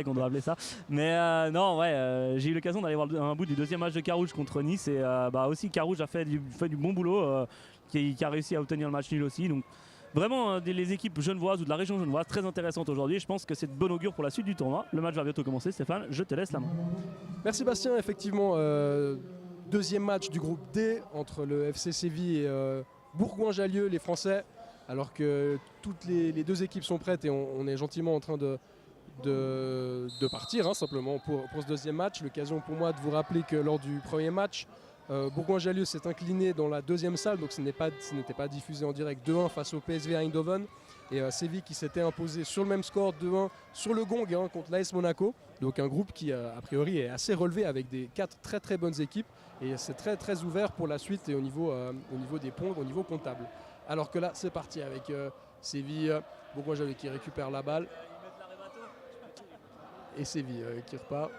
qu'on doit appeler ça. Mais non, ouais, j'ai eu l'occasion d'aller voir un bout du deuxième match de Carouge contre Nice et aussi Carouge a fait du bon boulot, qui a réussi à obtenir le match nul aussi. Donc vraiment les équipes genevoises ou de la région genevoise très intéressantes aujourd'hui. Je pense que c'est de bon augure pour la suite du tournoi. Le match va bientôt commencer. Stéphane, je te laisse la main. Merci Bastien, effectivement, deuxième match du groupe D entre le FC Séville et Bourgoin-Jallieu, les Français, alors que toutes les deux équipes sont prêtes et on est gentiment en train de partir simplement pour ce deuxième match. L'occasion pour moi de vous rappeler que lors du premier match, Bourgoin-Jallieu s'est incliné dans la deuxième salle, donc ce n'était pas diffusé en direct 2-1 face au PSV Eindhoven. Et Séville qui s'était imposé sur le même score 2-1 sur le gong contre l'AS Monaco. Donc un groupe qui a priori est assez relevé avec des 4 très très bonnes équipes. Et c'est très très ouvert pour la suite et au niveau des points, au niveau comptable. Alors que là c'est parti avec Séville, Bourgoin-Jallieu qui récupère la balle. Et Séville qui repart.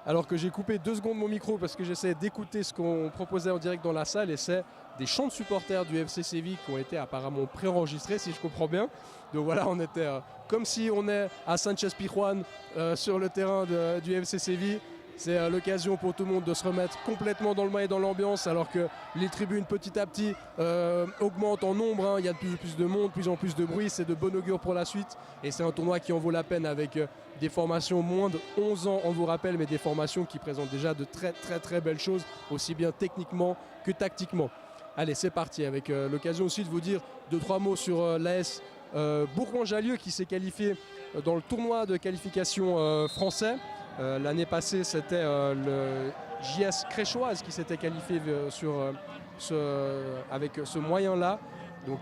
Alors que j'ai coupé 2 secondes mon micro parce que j'essaie d'écouter ce qu'on proposait en direct dans la salle et c'est des chants de supporters du FC Séville qui ont été apparemment préenregistrés si je comprends bien. Donc voilà, on était comme si on est à Sanchez-Pizjuán sur le terrain du FC Séville. C'est l'occasion pour tout le monde de se remettre complètement dans le bain et dans l'ambiance alors que les tribunes petit à petit augmentent en nombre. Il y a de plus en plus de monde, de plus en plus de bruit. C'est de bon augure pour la suite. Et c'est un tournoi qui en vaut la peine avec des formations moins de 11 ans, on vous rappelle, mais des formations qui présentent déjà de très très très belles choses, aussi bien techniquement que tactiquement. Allez, c'est parti avec l'occasion aussi de vous dire 2-3 mots sur l'AS Bourgoin-Jallieu qui s'est qualifié dans le tournoi de qualification français. L'année passée, c'était le JS Créchoise qui s'était qualifié avec ce moyen-là. Donc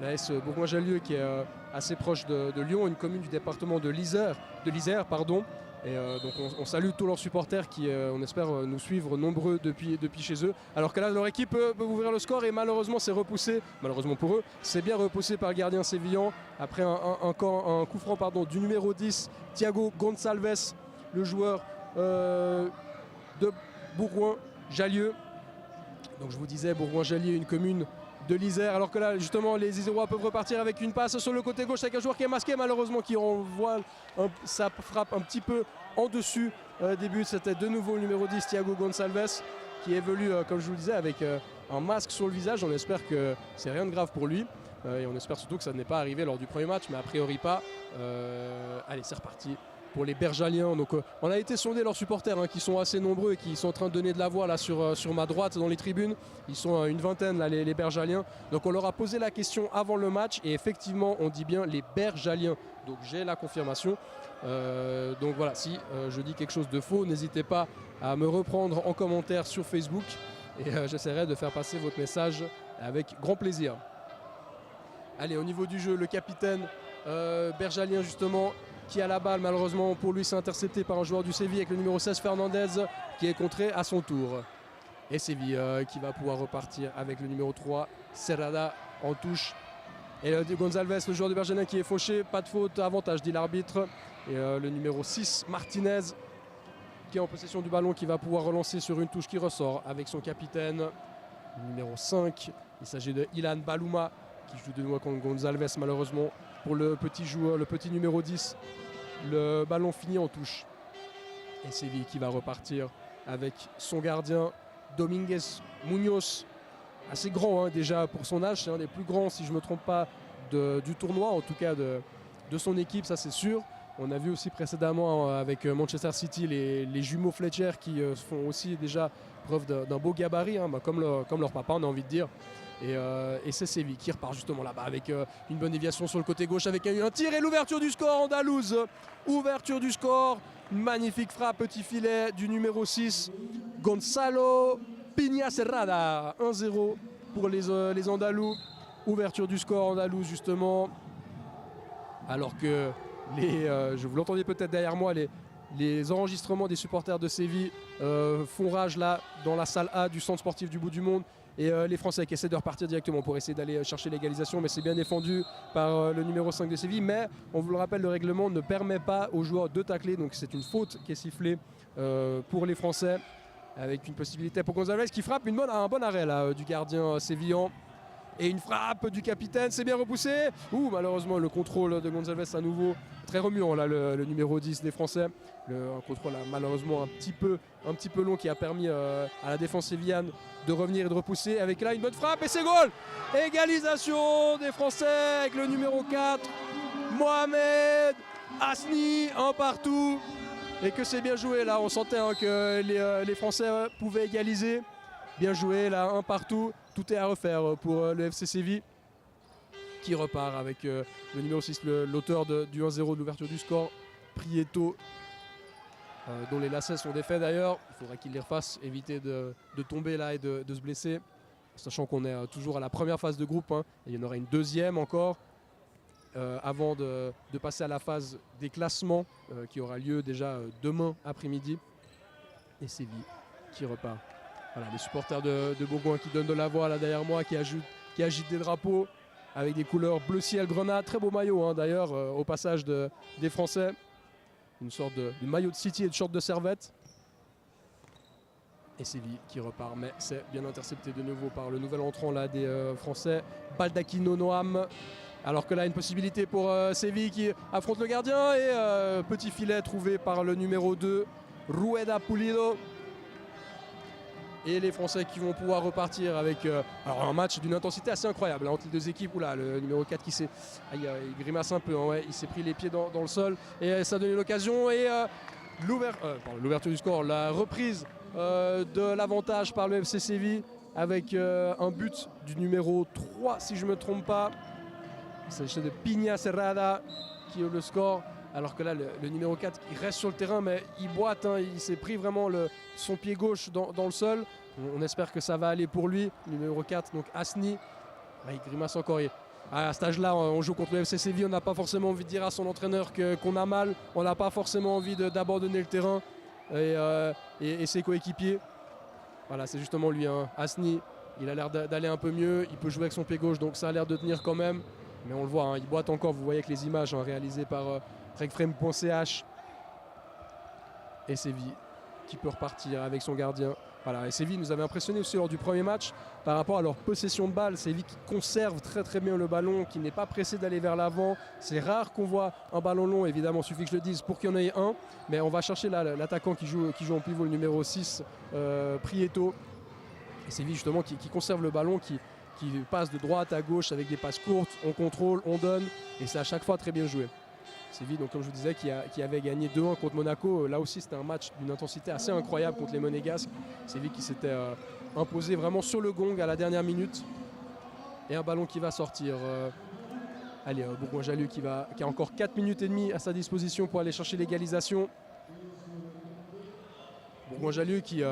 l'AS Bourgoin-Jallieu qui est assez proche de Lyon, une commune du département de l'Isère. Et donc on salue tous leurs supporters qui, on espère, nous suivre nombreux depuis chez eux. Alors que là, leur équipe peut ouvrir le score et malheureusement, c'est repoussé. Malheureusement pour eux, c'est bien repoussé par le gardien sévillan après un coup franc du numéro 10, Thiago Gonçalves, le joueur de Bourgoin-Jallieu. Donc je vous disais, Bourgoin-Jallieu, une commune de l'Isère, alors que là justement les Isérois peuvent repartir avec une passe sur le côté gauche avec un joueur qui est masqué malheureusement qui renvoie sa frappe un petit peu en dessus des buts. C'était de nouveau le numéro 10 Thiago Gonçalves qui évolue comme je vous le disais avec un masque sur le visage. On espère que c'est rien de grave pour lui et on espère surtout que ça n'est pas arrivé lors du premier match, mais a priori pas. Allez, c'est reparti pour les Bergaliens. Donc on a été sonder leurs supporters qui sont assez nombreux et qui sont en train de donner de la voix là sur ma droite dans les tribunes. Ils sont une vingtaine là, les Bergaliens. Donc on leur a posé la question avant le match et effectivement on dit bien les Bergaliens. Donc j'ai la confirmation. Donc voilà, si je dis quelque chose de faux, n'hésitez pas à me reprendre en commentaire sur Facebook et j'essaierai de faire passer votre message avec grand plaisir. Allez, au niveau du jeu, le capitaine Bergalien justement qui a la balle, malheureusement pour lui c'est intercepté par un joueur du Séville avec le numéro 16 Fernandez qui est contré à son tour. Et Séville qui va pouvoir repartir avec le numéro 3 Serrada en touche. Et Gonçalves, le joueur de Bergalien qui est fauché, pas de faute, avantage dit l'arbitre. Et le numéro 6 Martinez qui est en possession du ballon qui va pouvoir relancer sur une touche qui ressort avec son capitaine. Le numéro 5, il s'agit de Ilan Balouma qui joue de nouveau contre Gonçalves malheureusement. Pour le petit joueur, le petit numéro 10, le ballon finit en touche. Et Séville qui va repartir avec son gardien Dominguez Munoz, assez grand déjà pour son âge, c'est un des plus grands si je ne me trompe pas du tournoi, en tout cas de son équipe, ça c'est sûr. On a vu aussi précédemment avec Manchester City les jumeaux Fletcher qui font aussi déjà preuve d'un beau gabarit, comme leur papa on a envie de dire. Et c'est Séville qui repart justement là-bas avec une bonne déviation sur le côté gauche avec un tir et l'ouverture du score andalouse. Ouverture du score, magnifique frappe, petit filet du numéro 6 Gonzalo Piña Serrada. 1-0 pour les Andalous. Ouverture du score andalouse justement. Alors que je vous l'entendez peut-être derrière moi, les enregistrements des supporters de Séville font rage là dans la salle A du centre sportif du bout du monde. Et les Français qui essaient de repartir directement pour essayer d'aller chercher l'égalisation, mais c'est bien défendu par le numéro 5 de Séville. Mais on vous le rappelle, le règlement ne permet pas aux joueurs de tacler, donc c'est une faute qui est sifflée pour les Français, avec une possibilité pour Gonzalez qui frappe un bon arrêt là, du gardien sévillan. Et une frappe du capitaine, c'est bien repoussé. Malheureusement, le contrôle de Gonçalves à nouveau. Très remuant là, le numéro 10 des Français. Un contrôle malheureusement un petit peu long qui a permis à la défense sévillane de revenir et de repousser. Avec là une bonne frappe et c'est goal. Égalisation des Français avec le numéro 4. Mohamed Hasni, un partout. Et que c'est bien joué là, on sentait que les Français pouvaient égaliser. Bien joué là, un partout. Tout est à refaire pour le FC Séville qui repart avec le numéro 6, l'auteur du 1-0 de l'ouverture du score, Prieto, dont les lacets sont défaits d'ailleurs. Il faudra qu'il les refasse, éviter de tomber là et de se blesser, sachant qu'on est toujours à la première phase de groupe, hein, et il y en aura une deuxième encore avant de passer à la phase des classements qui aura lieu déjà demain après-midi. Et Séville qui repart. Voilà, les supporters de Bourgoin qui donnent de la voix là derrière moi, qui agitent des drapeaux avec des couleurs bleu ciel grenade. Très beau maillot hein, d'ailleurs au passage des Français. Une sorte de maillot de City et de short de Servette. Et Séville qui repart, mais c'est bien intercepté de nouveau par le nouvel entrant là des Français, Baldacchino Noam. Alors que là, une possibilité pour Séville qui affronte le gardien et petit filet trouvé par le numéro 2, Rueda Pulido. Et les Français qui vont pouvoir repartir avec un match d'une intensité assez incroyable hein, entre les deux équipes. Oula, le numéro 4 qui s'est... il grimace un peu, hein, ouais, il s'est pris les pieds dans le sol et ça a donné l'occasion. Et l'ouverture du score, la reprise de l'avantage par le FC Séville avec un but du numéro 3 si je ne me trompe pas. Il s'agissait de Pina Serrada qui a le score. Alors que là, le numéro 4, il reste sur le terrain, mais il boite. Hein, il s'est pris vraiment son pied gauche dans le sol. On espère que ça va aller pour lui. Numéro 4, donc Hasni. Il grimace encore. À cet âge-là, on joue contre le FC Séville. On n'a pas forcément envie de dire à son entraîneur qu'on a mal. On n'a pas forcément envie d'abandonner le terrain et ses coéquipiers. Voilà, c'est justement lui, hein, Hasni. Il a l'air d'aller un peu mieux. Il peut jouer avec son pied gauche, donc ça a l'air de tenir quand même. Mais on le voit, hein, il boite encore. Vous voyez avec les images hein, réalisées par... Regframe.ch. Et Séville qui peut repartir avec son gardien. Voilà, et Séville nous avait impressionné aussi lors du premier match par rapport à leur possession de balle. Séville qui conserve très très bien le ballon, qui n'est pas pressé d'aller vers l'avant. C'est rare qu'on voit un ballon long, évidemment, il suffit que je le dise pour qu'il y en ait un. Mais on va chercher là l'attaquant qui joue en pivot, le numéro 6, Prieto. Et Séville justement qui conserve le ballon, qui passe de droite à gauche avec des passes courtes, on contrôle, on donne, et c'est à chaque fois très bien joué. Séville, donc comme je vous disais, qui avait gagné 2-1 contre Monaco. Là aussi, c'était un match d'une intensité assez incroyable contre les Monégasques. Séville qui s'était imposé vraiment sur le gong à la dernière minute. Et un ballon qui va sortir. Allez, Bourgoin-Jallieu qui a encore 4 minutes et demie à sa disposition pour aller chercher l'égalisation. Bourgoin-Jallieu qui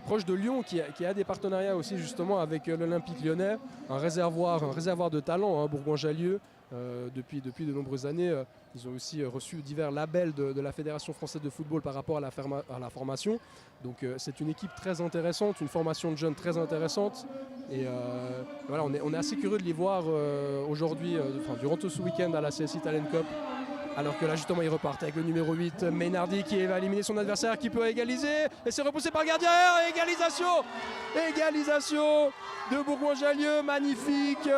proche de Lyon, qui a des partenariats aussi justement avec l'Olympique Lyonnais. Un réservoir de talent, hein, Bourgoin-Jallieu. Depuis de nombreuses années, ils ont aussi reçu divers labels de la Fédération française de football par rapport à la formation. Donc c'est une équipe très intéressante, une formation de jeunes très intéressante. Et voilà, on est assez curieux de les voir aujourd'hui, durant tout ce week-end à la CSI Talent Cup. Alors que là justement ils repartent avec le numéro 8, Maynardi qui va éliminer son adversaire, qui peut égaliser. Et c'est repoussé par le gardien. Égalisation de Bourgoin-Jallieu, magnifique.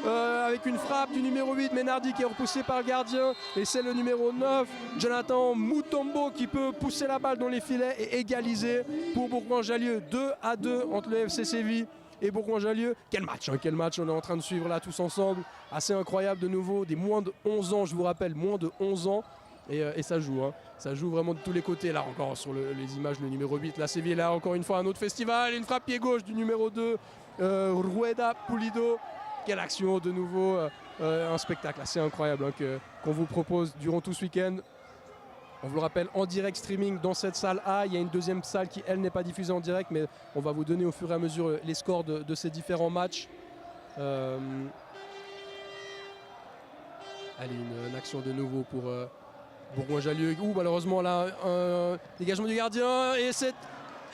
Avec une frappe du numéro 8, Maynardi qui est repoussé par le gardien. Et c'est le numéro 9, Jonathan Mutombo qui peut pousser la balle dans les filets et égaliser pour Bourgoin-Jallieu. 2-2 entre le FC Séville et Bourgoin-Jallieu. Quel match on est en train de suivre là tous ensemble. Assez incroyable de nouveau, des moins de 11 ans, je vous rappelle, moins de 11 ans. Et ça joue, hein. Ça joue vraiment de tous les côtés. Là encore sur les images, le numéro 8, la Séville, là encore une fois un autre festival. Une frappe pied gauche du numéro 2, Rueda Pulido. Quelle action de nouveau, un spectacle assez incroyable hein, qu'on vous propose durant tout ce week-end. On vous le rappelle, en direct streaming dans cette salle A. Il y a une deuxième salle qui, elle, n'est pas diffusée en direct, mais on va vous donner au fur et à mesure les scores de ces différents matchs. Allez, une action de nouveau pour Bourgoin-Jallieu. Malheureusement, là, un dégagement du gardien. Et c'est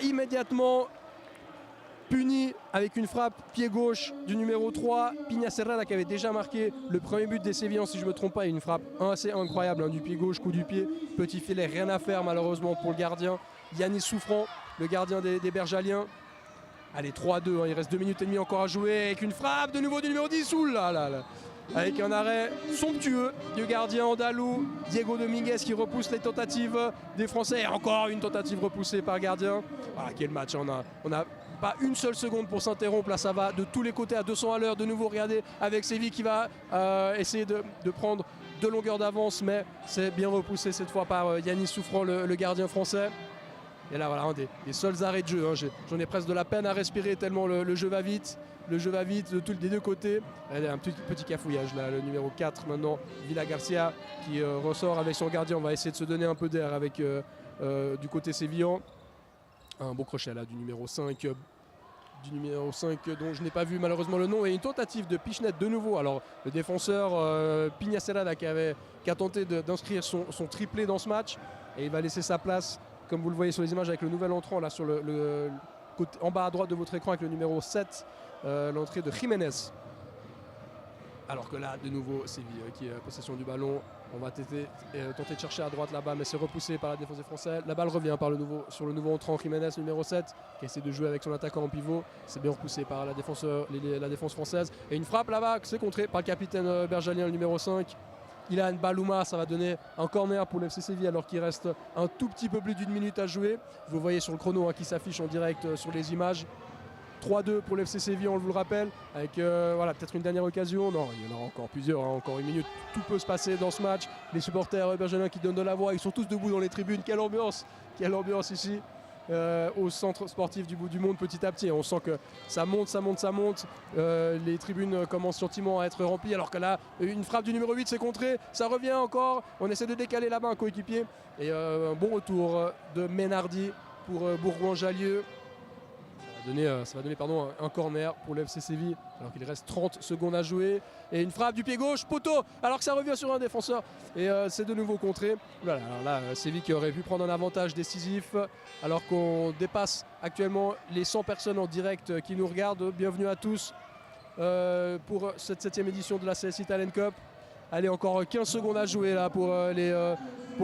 immédiatement puni avec une frappe pied gauche du numéro 3, Pina Serrada, qui avait déjà marqué le premier but des Sévillans, si je ne me trompe pas. Une frappe assez incroyable, hein, du pied gauche, coup du pied, petit filet, rien à faire malheureusement pour le gardien. Yanis Souffrant, le gardien des Bergaliens. Allez, 3-2, hein, il reste 2 minutes et demie encore à jouer avec une frappe de nouveau du numéro 10. Ouh là là là. Avec un arrêt somptueux du gardien andalou, Diego Dominguez, qui repousse les tentatives des Français. Et encore une tentative repoussée par le gardien. Voilà, quel match, hein, on a pas une seule seconde pour s'interrompre. Là, ça va de tous les côtés à 200 à l'heure. De nouveau, regardez, avec Séville qui va essayer de prendre de longueur d'avance, mais c'est bien repoussé cette fois par Yanis Souffrant, le gardien français. Et là, voilà, un des seuls arrêts de jeu, hein. J'en ai presque de la peine à respirer tellement le jeu va vite. Le jeu va vite des deux côtés. Un petit cafouillage là, le numéro 4 maintenant, Villa Garcia qui ressort avec son gardien. On va essayer de se donner un peu d'air avec du côté sévillan. Un beau crochet là du numéro 5. Dont je n'ai pas vu malheureusement le nom, et une tentative de Pichnet de nouveau. Alors le défenseur Pignacera qui a tenté d'inscrire son triplé dans ce match, et il va laisser sa place, comme vous le voyez sur les images, avec le nouvel entrant là sur le côté, en bas à droite de votre écran, avec le numéro 7, l'entrée de Jiménez. Alors que là, de nouveau, Séville qui a possession du ballon. On va tenter de chercher à droite là-bas, mais c'est repoussé par la défense des Français. La balle revient sur le nouveau entrant Jiménez, numéro 7, qui essaie de jouer avec son attaquant en pivot. C'est bien repoussé par la défense française. Et une frappe là-bas, c'est contré par le capitaine bergalien, le numéro 5. Ilan Balouma, ça va donner un corner pour l'FC Séville alors qu'il reste un tout petit peu plus d'une minute à jouer. Vous voyez sur le chrono qui s'affiche en direct sur les images. 3-2 pour l'FC Séville, on vous le rappelle, avec voilà, peut-être une dernière occasion. Non, il y en aura encore plusieurs, hein, encore une minute. Tout peut se passer dans ce match. Les supporters bergeliens qui donnent de la voix, ils sont tous debout dans les tribunes. Quelle ambiance ici au centre sportif du bout du monde petit à petit. On sent que ça monte. Les tribunes commencent gentiment à être remplies, alors que là, une frappe du numéro 8, c'est contré. Ça revient encore. On essaie de décaler là-bas un coéquipier. Et un bon retour de Ménardi pour Bourgoin-Jallieu. Ça va donner un corner pour l'FC Séville alors qu'il reste 30 secondes à jouer, et une frappe du pied gauche, poteau, alors que ça revient sur un défenseur, et c'est de nouveau contré. Voilà, alors là, Séville qui aurait pu prendre un avantage décisif alors qu'on dépasse actuellement les 100 personnes en direct qui nous regardent. Bienvenue à tous pour cette 7e édition de la CSI Talent Cup. Allez, encore 15 secondes à jouer là pour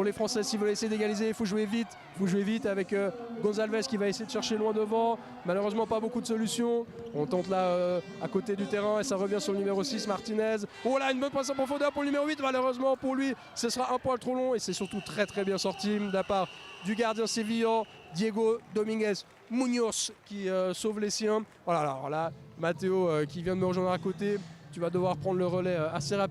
les Français. Si vous voulez essayer d'égaliser, il faut jouer vite avec Gonzalez qui va essayer de chercher loin devant. Malheureusement, pas beaucoup de solutions. On tente là à côté du terrain, et ça revient sur le numéro 6, Martinez. Oh là, une bonne passe en profondeur pour le numéro 8. Malheureusement pour lui, ce sera un poil trop long, et c'est surtout très très bien sorti de la part du gardien sévillan, Diego Dominguez Munoz, qui sauve les siens. Voilà, alors là, Mathéo qui vient de me rejoindre à côté. Tu vas devoir prendre le relais assez rapidement.